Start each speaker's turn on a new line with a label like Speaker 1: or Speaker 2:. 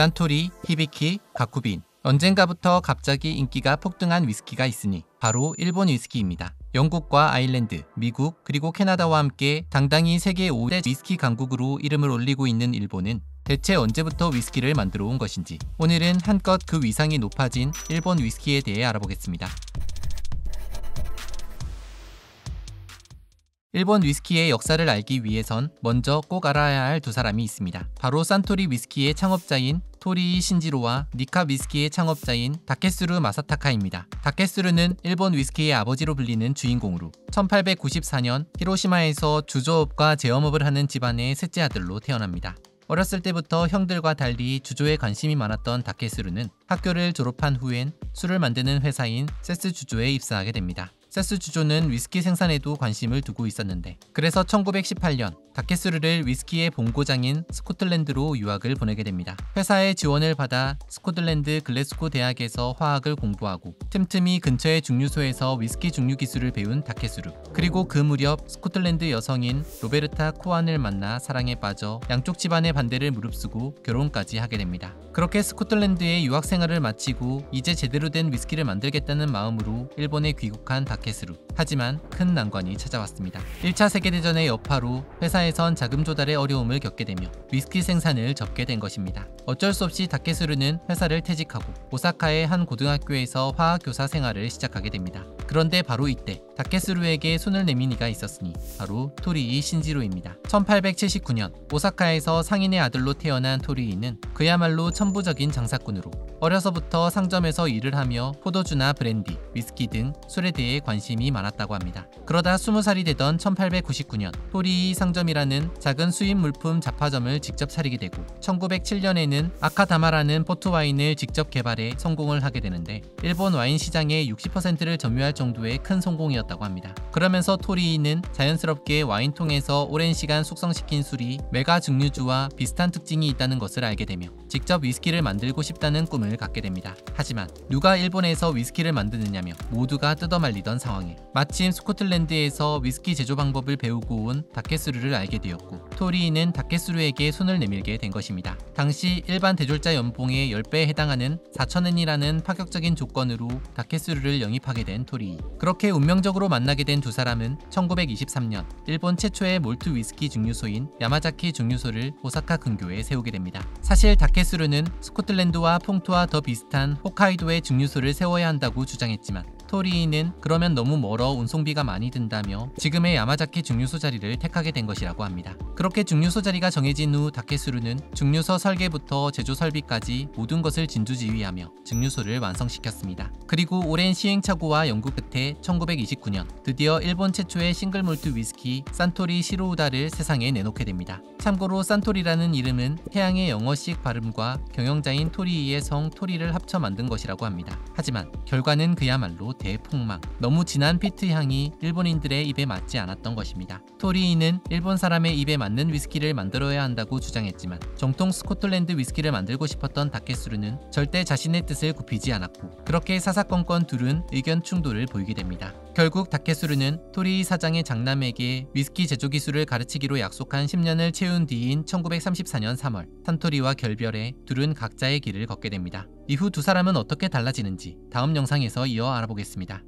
Speaker 1: 산토리, 히비키, 가쿠빈. 언젠가부터 갑자기 인기가 폭등한 위스키가 있으니 바로 일본 위스키입니다. 영국과 아일랜드, 미국, 그리고 캐나다와 함께 당당히 세계 5대 위스키 강국으로 이름을 올리고 있는 일본은 대체 언제부터 위스키를 만들어 온 것인지 오늘은 한껏 그 위상이 높아진 일본 위스키에 대해 알아보겠습니다. 일본 위스키의 역사를 알기 위해선 먼저 꼭 알아야 할 두 사람이 있습니다. 바로 산토리 위스키의 창업자인 토리이 신지로와 니카 위스키의 창업자인 다케스루 마사타카입니다. 다케스루는 일본 위스키의 아버지로 불리는 주인공으로 1894년 히로시마에서 주조업과 제염업을 하는 집안의 셋째 아들로 태어납니다. 어렸을 때부터 형들과 달리 주조에 관심이 많았던 다케스루는 학교를 졸업한 후엔 술을 만드는 회사인 세스 주조에 입사하게 됩니다. 세스 주조는 위스키 생산에도 관심을 두고 있었는데 그래서 1918년 다케스루를 위스키의 본고장인 스코틀랜드로 유학을 보내게 됩니다. 회사의 지원을 받아 스코틀랜드 글래스고 대학에서 화학을 공부하고 틈틈이 근처의 증류소에서 위스키 증류 기술을 배운 다케스루. 그리고 그 무렵 스코틀랜드 여성인 로베르타 코안을 만나 사랑에 빠져 양쪽 집안의 반대를 무릅쓰고 결혼까지 하게 됩니다. 그렇게 스코틀랜드의 유학 생활을 마치고 이제 제대로 된 위스키를 만들겠다는 마음으로 일본에 귀국한 다케스루. 하지만 큰 난관이 찾아왔습니다. 1차 세계대전의 여파로 회사에선 자금 조달에 어려움을 겪게 되며 위스키 생산을 접게 된 것입니다. 어쩔 수 없이 다케스루는 회사를 퇴직하고 오사카의 한 고등학교에서 화학교사 생활을 시작하게 됩니다. 그런데 바로 이때 다케스루에게 손을 내민 이가 있었으니 바로 토리이 신지로입니다. 1879년 오사카에서 상인의 아들로 태어난 토리이는 그야말로 천부적인 장사꾼으로 어려서부터 상점에서 일을 하며 포도주나 브랜디, 위스키 등 술에 대해 관심이 많았다고 합니다. 그러다 20살이 되던 1899년 토리이 상점이라는 작은 수입 물품 잡화점을 직접 차리게 되고 1907년에는 아카다마라는 포트와인을 직접 개발해 성공을 하게 되는데 일본 와인 시장의 60%를 점유할 정도의 큰 성공이었다고 합니다. 그러면서 토리이는 자연스럽게 와인통에서 오랜 시간 숙성시킨 술이 메가 증류주와 비슷한 특징이 있다는 것을 알게 되며 직접 위스키를 만들고 싶다는 꿈을 갖게 됩니다. 하지만 누가 일본에서 위스키를 만드느냐며 모두가 뜯어말리던 상황에 마침 스코틀랜드에서 위스키 제조 방법을 배우고 온 다케스루를 알게 되었고 토리이는 다케스루에게 손을 내밀게 된 것입니다. 당시 일반 대졸자 연봉의 10배에 해당하는 4,000엔이라는 파격적인 조건으로 다케스루를 영입하게 된 토리이. 그렇게 운명적으로 만나게 된 두 사람은 1923년 일본 최초의 몰트 위스키 증류소인 야마자키 증류소를 오사카 근교에 세우게 됩니다. 사실 다케스루는 스코틀랜드와 풍토와 더 비슷한 홋카이도에 증류소를 세워야 한다고 주장했지만 토리이는 그러면 너무 멀어 운송비가 많이 든다며 지금의 야마자키 증류소 자리를 택하게 된 것이라고 합니다. 그렇게 증류소 자리가 정해진 후 다케스루는 증류소 설계부터 제조 설비까지 모든 것을 진두지휘하며 증류소를 완성시켰습니다. 그리고 오랜 시행착오와 연구 끝에 1929년 드디어 일본 최초의 싱글몰트 위스키 산토리 시로우다를 세상에 내놓게 됩니다. 참고로 산토리라는 이름은 태양의 영어식 발음과 경영자인 토리이의 성 토리를 합쳐 만든 것이라고 합니다. 하지만 결과는 그야말로 대폭망. 너무 진한 피트 향이 일본인들의 입에 맞지 않았던 것입니다. 토리이는 일본 사람의 입에 맞는 위스키를 만들어야 한다고 주장했지만 정통 스코틀랜드 위스키를 만들고 싶었던 다케스루는 절대 자신의 뜻을 굽히지 않았고 그렇게 사사건건 둘은 의견 충돌을 보이게 됩니다. 결국 다케스루는 토리이 사장의 장남에게 위스키 제조 기술을 가르치기로 약속한 10년을 채운 뒤인 1934년 3월 산토리와 결별해 둘은 각자의 길을 걷게 됩니다. 이후 두 사람은 어떻게 달라지는지 다음 영상에서 이어 알아보겠습니다.